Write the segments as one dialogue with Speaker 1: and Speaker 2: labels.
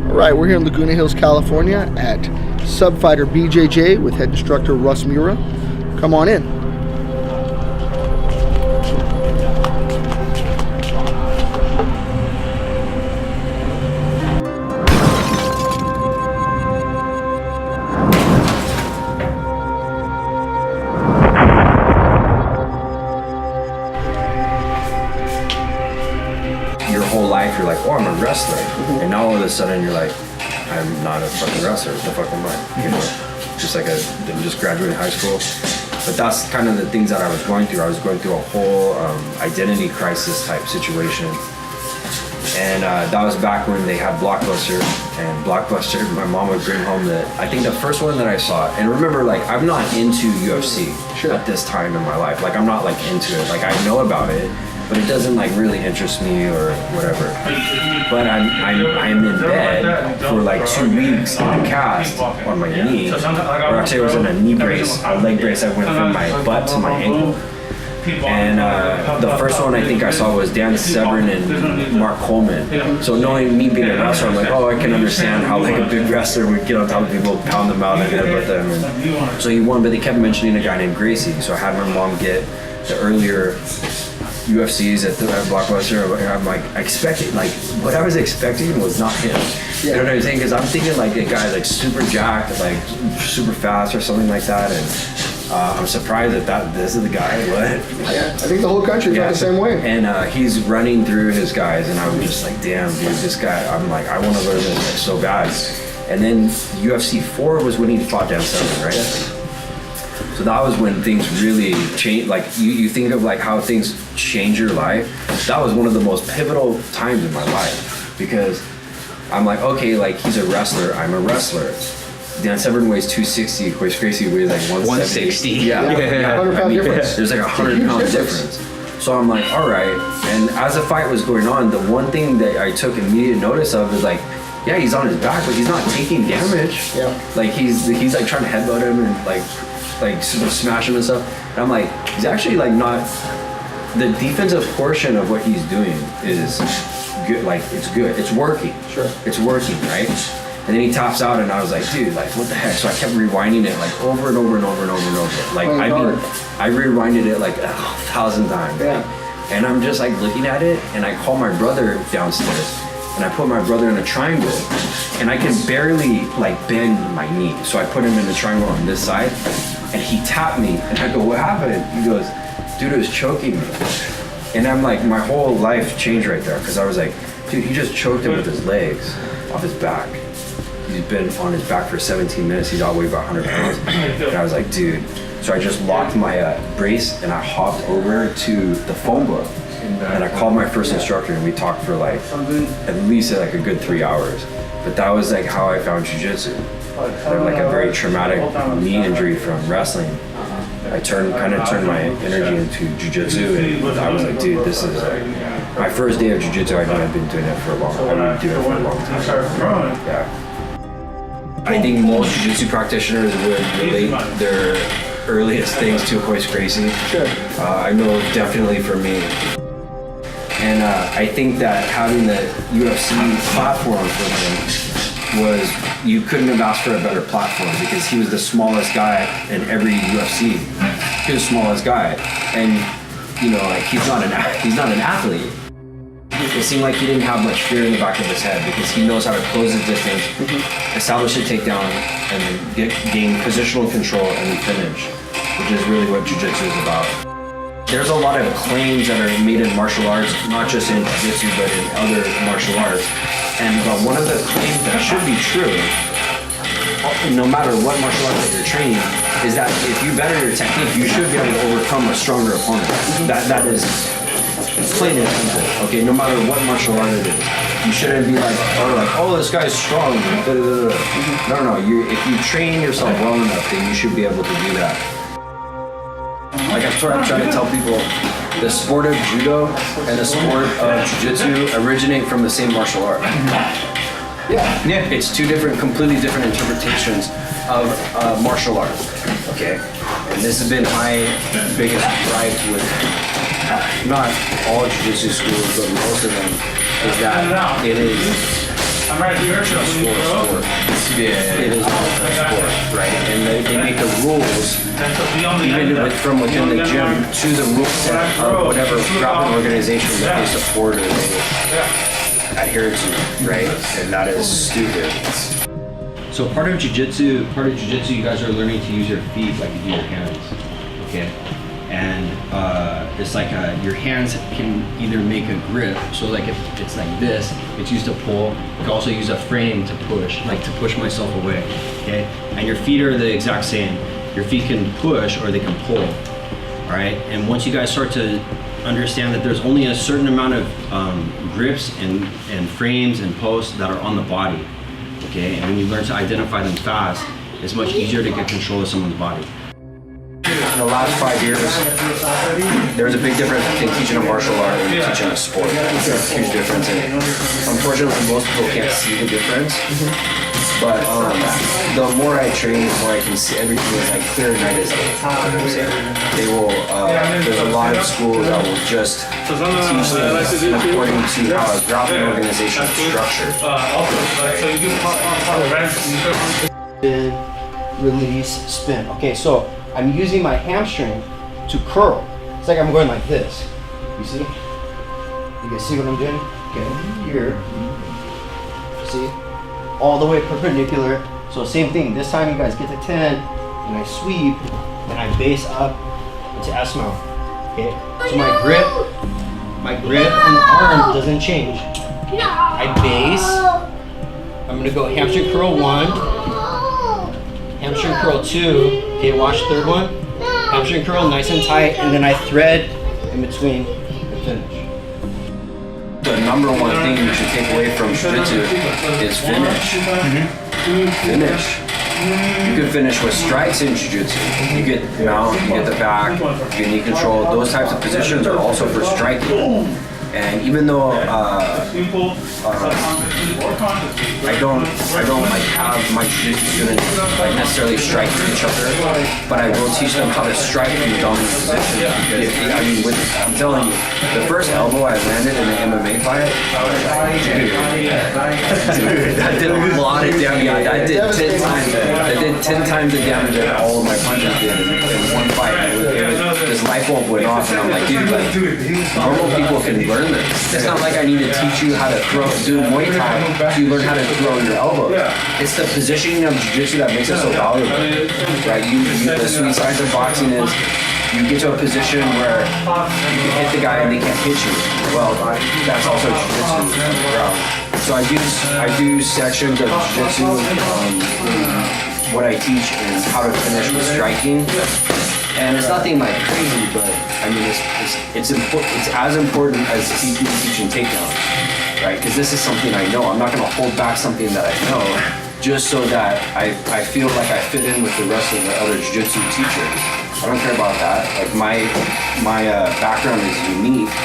Speaker 1: All right, we're here in Laguna Hills, California at Sub Fighter BJJ with head instructor Russ Miura. Come on in.
Speaker 2: Your whole life you're like, oh, I'm a wrestler, and now all of a sudden you're like, I'm not a fucking wrestler. The fuck am I? You know, just like I just graduated high school. But that's kind of the things that I was going through. I was going through a whole identity crisis type situation, and that was back when they had Blockbuster. And Blockbuster, my mom would bring home I think the first one that I saw. And remember, like, I'm not into UFC at this time in my life. Like, I'm not like into it. Like, I know about it, but it doesn't like really interest me or whatever. But I'm in bed for like 2 weeks in a cast on my knee, or actually I was in a knee brace, a leg brace that went from my butt to my ankle. And the first one I think I saw was Dan Severn and Mark Coleman. So knowing me being a wrestler, I'm like, oh, I can understand how like a big wrestler would get on top of people, pound them out and headbutt them. And so he won, but they kept mentioning a guy named Gracie. So I had my mom get the earlier UFCs at Blockbuster. I'm like, I expected, like, what I was expecting was not him. You know what I'm saying? Because I'm thinking like a guy like super jacked, like super fast or something like that. And I'm surprised that this is the guy. What?
Speaker 1: Yeah, I think the whole country felt the same way.
Speaker 2: And he's running through his guys, and I'm just like, damn, dude, this guy. I'm like, I want to learn this like so bad. And then UFC 4 was when he fought Dan Severn, right? So that was when things really changed. Like you think of like how things change your life. That was one of the most pivotal times in my life, because I'm like, okay, like he's a wrestler, I'm a wrestler. Dan Severn weighs 260, Royce Gracie weighs like 160. Yeah.
Speaker 1: 100 pound difference.
Speaker 2: There's like 100 pound difference. So I'm like, all right. And as the fight was going on, the one thing that I took immediate notice of is like, yeah, he's on his back, but he's not taking damage.
Speaker 1: Yeah.
Speaker 2: Like he's like trying to headbutt him and like smash him and stuff. And I'm like, he's actually like not. The defensive portion of what he's doing is good. Like it's good. It's working.
Speaker 1: Sure.
Speaker 2: It's working, right? And then he tops out, and I was like, dude, like what the heck? So I kept rewinding it like over and over and over and over and over. Like I rewinded it like 1,000 times.
Speaker 1: Yeah.
Speaker 2: And I'm just like looking at it, and I call my brother downstairs, and I put my brother in a triangle, and I can barely like bend my knee. So I put him in the triangle on this side, and he tapped me, and I go, what happened? He goes, dude, it was choking me. And I'm like, my whole life changed right there, because I was like, dude, he just choked him with his legs off his back. He's been on his back for 17 minutes. He's all weighed about 100 pounds. And I was like, dude. So I just locked my brace, and I hopped over to the phone book, and I called my first instructor, and we talked for like at least like a good 3 hours. But that was like how I found jiu-jitsu. Like a very traumatic knee injury from wrestling. I kind of turned my energy into jiu-jitsu, and I was like, dude, this is like my first day of jiu-jitsu. I knew I'd been doing it for a long time. I've been doing it for a long time. Yeah. I think most jiu-jitsu practitioners would relate their earliest things to Royce Gracie.
Speaker 1: Sure.
Speaker 2: I know definitely for me. And I think that having the UFC platform for him was, you couldn't have asked for a better platform, because he was the smallest guy in every UFC. He was the smallest guy. And, you know, like he's not an athlete. It seemed like he didn't have much fear in the back of his head, because he knows how to close his distance, establish a takedown, and then gain positional control and finish, which is really what jiu-jitsu is about. There's a lot of claims that are made in martial arts, not just in jiu-jitsu, but in other martial arts. And one of the claims that should be true, no matter what martial art that you're training, is that if you better your technique, you should be able to overcome a stronger opponent. That is plain and simple. Okay, no matter what martial art it is, you shouldn't be like, oh, this guy's strong. No. If you train yourself well enough, then you should be able to do that. Like I'm trying to tell people, the sport of judo and the sport of jiu-jitsu originate from the same martial art. Yeah. It's two completely different interpretations of martial art. Okay, and this has been my biggest gripe with not all jiu-jitsu schools, but most of them, is that it is sport. It is a sport, right? And they make the rules, even from within the gym, to the rule set of whatever grappling organization that they support or they adhere to, right? And that is stupid.
Speaker 3: So part of jiu-jitsu, you guys are learning to use your feet like you do your hands, okay? And it's like your hands can either make a grip, so like if it's like this, it's used to pull. You can also use a frame to push, like to push myself away, okay? And your feet are the exact same. Your feet can push or they can pull, all right? And once you guys start to understand that there's only a certain amount of grips and frames and posts that are on the body, okay? And when you learn to identify them fast, it's much easier to get control of someone's body.
Speaker 2: In the last 5 years, there's a big difference between teaching a martial art and teaching a sport. It's a huge difference, and unfortunately, most people can't see the difference. But the more I train, the more I can see everything is like clear night as day. You know what I'm saying? They will. There's a lot of schools that will just teach things according to how a grappling organization is structured.
Speaker 4: Spin, release, spin. Okay, so I'm using my hamstring to curl. It's like I'm going like this. You see? You guys see what I'm doing? Okay, here. See? All the way perpendicular. So same thing. This time you guys get to 10, and I sweep, and I base up into S mount. Okay? So my grip on the arm doesn't change. I base. I'm gonna go hamstring curl 1, hamstring curl 2. Okay, watch third one. Hamstring curl nice and tight, and then I thread in between and finish.
Speaker 2: The number one thing you should take away from jiu-jitsu is finish. Finish. You can finish with strikes in jiu-jitsu. You get mount, you get the back, you get knee control. Those types of positions are also for striking. And even though I don't like have my jiu-jitsu students like necessarily strike each other, but I will teach them how to strike in the dominant position. Because I'm telling you, the first elbow I landed in an MMA fight, dude, that did a lot of damage. I did 10 times. I did 10 times the damage that all of my punches did in one fight. This light bulb went off, and I'm like, dude, like normal people can learn this. It's not like I need to teach you how to do Muay Thai so you learn how to throw your elbow. It's the positioning of jiu-jitsu that makes it so valuable, right? The sweet science of boxing is you get to a position where you can hit the guy and they can't hit you. Well, that's also jiu-jitsu. So I do sections of jiu-jitsu. What I teach is how to finish with striking. And it's nothing like crazy, but I mean, it's important. It's as important as teaching takedowns, right? Because this is something I know. I'm not going to hold back something that I know just so that I feel like I fit in with the rest of the other jiu-jitsu teachers. I don't care about that. Like my background is unique,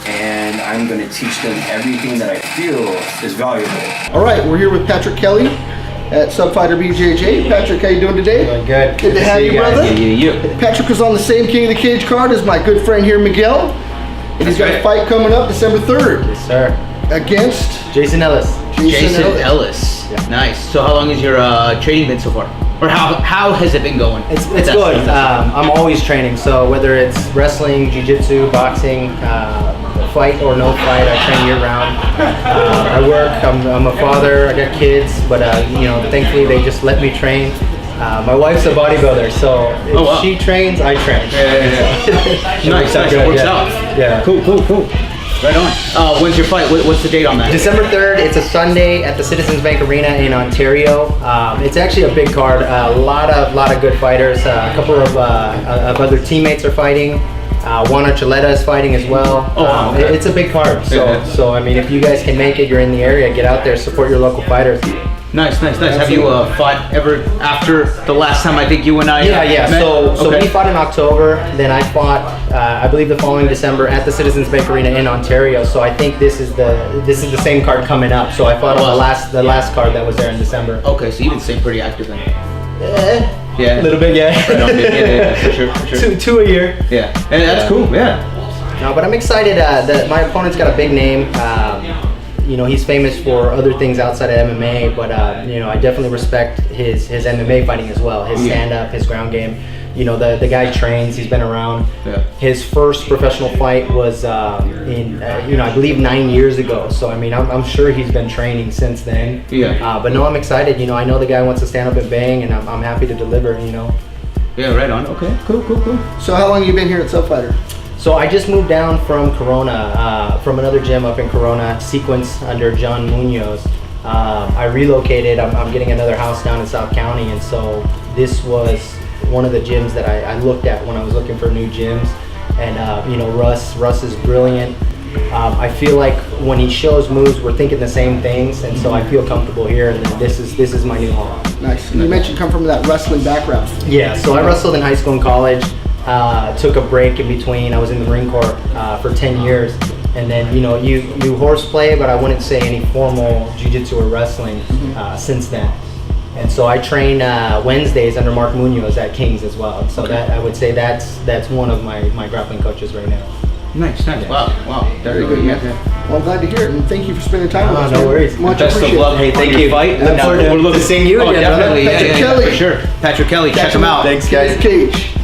Speaker 2: and I'm going to teach them everything that I feel is valuable.
Speaker 1: All right, we're here with Patrick Kelly at Sub Fighter BJJ. Patrick, how you doing today?
Speaker 4: Doing good.
Speaker 1: Good to have you, brother.
Speaker 3: You.
Speaker 1: Patrick was on the same King of the Cage card as my good friend here, Miguel. And he's got a fight coming up December 3rd.
Speaker 4: Yes, sir.
Speaker 1: Against
Speaker 4: Jason Ellis.
Speaker 3: Jason Ellis.
Speaker 4: Yeah.
Speaker 3: Nice. So how long has your training been so far? Or how has it been going?
Speaker 4: It's good. I'm always training, so whether it's wrestling, jiu-jitsu, boxing, fight or no fight, I train year round. I work, I'm a father, I got kids, but thankfully they just let me train. My wife's a bodybuilder, so if she trains, I train.
Speaker 3: Yeah. Nice, it works out.
Speaker 4: Yeah.
Speaker 3: Cool. Right on. When's your fight? What's the date on that?
Speaker 4: December 3rd. It's a Sunday at the Citizens Bank Arena in Ontario. It's actually a big card. A lot of good fighters. A couple of other teammates are fighting. Juan Archuleta is fighting as well. Okay. It's a big card. So I mean, if you guys can make it, you're in the area, get out there, support your local fighters.
Speaker 3: Nice. Have you fought ever after the last time I think you and I
Speaker 4: met? So
Speaker 3: okay.
Speaker 4: we fought in October, then I fought I believe the following December at the Citizens Bank Arena in Ontario. So I think this is the same card coming up. So I fought on the last card that was there in December.
Speaker 3: Okay, so you've been staying pretty active then.
Speaker 4: Yeah. A little bit, yeah.
Speaker 3: For sure.
Speaker 4: Two a year.
Speaker 3: Yeah. And that's cool, yeah.
Speaker 4: No, but I'm excited that my opponent's got a big name. you know, he's famous for other things outside of MMA, but you know, I definitely respect his MMA fighting as well. His stand-up, his ground game. You know, the guy trains. He's been around.
Speaker 3: Yeah.
Speaker 4: His first professional fight was in you know, I believe 9 years ago. So I mean, I'm sure he's been training since then.
Speaker 3: Yeah.
Speaker 4: But no, I'm excited. You know, I know the guy wants to stand up and bang, and I'm happy to deliver. You know.
Speaker 3: Yeah, right on. Okay, cool.
Speaker 1: So how long have you been here at Sub Fighter?
Speaker 4: So I just moved down from Corona, from another gym up in Corona, Sequence under John Munoz. I relocated. I'm getting another house down in South County, and so this was one of the gyms that I looked at when I was looking for new gyms. And you know, Russ is brilliant. I feel like when he shows moves, we're thinking the same things, and so I feel comfortable here. And then this is my new home.
Speaker 1: Nice. You mentioned you come from that wrestling background.
Speaker 4: Yeah. So I wrestled in high school and college. Took a break in between. I was in the Marine Corps for 10 years, and then you know, you horseplay, but I wouldn't say any formal jiu-jitsu or wrestling since then. And so I train Wednesdays under Mark Munoz at Kings as well. So that I would say that's one of my grappling coaches right now.
Speaker 3: Nice. Wow.
Speaker 1: Very good, man. Well, I'm glad to hear it, and thank you for spending time with us.
Speaker 4: No
Speaker 1: man.
Speaker 4: worries.
Speaker 1: Much
Speaker 3: Best of
Speaker 1: appreciated.
Speaker 3: luck.
Speaker 4: Hey, thank you.
Speaker 3: Fight.
Speaker 4: Look forward to seeing you again, brother.
Speaker 3: Definitely.
Speaker 1: Patrick
Speaker 3: Yeah,
Speaker 1: Kelly.
Speaker 3: for sure. Patrick Kelly, check him out.
Speaker 4: Thanks, guys.
Speaker 1: Cage.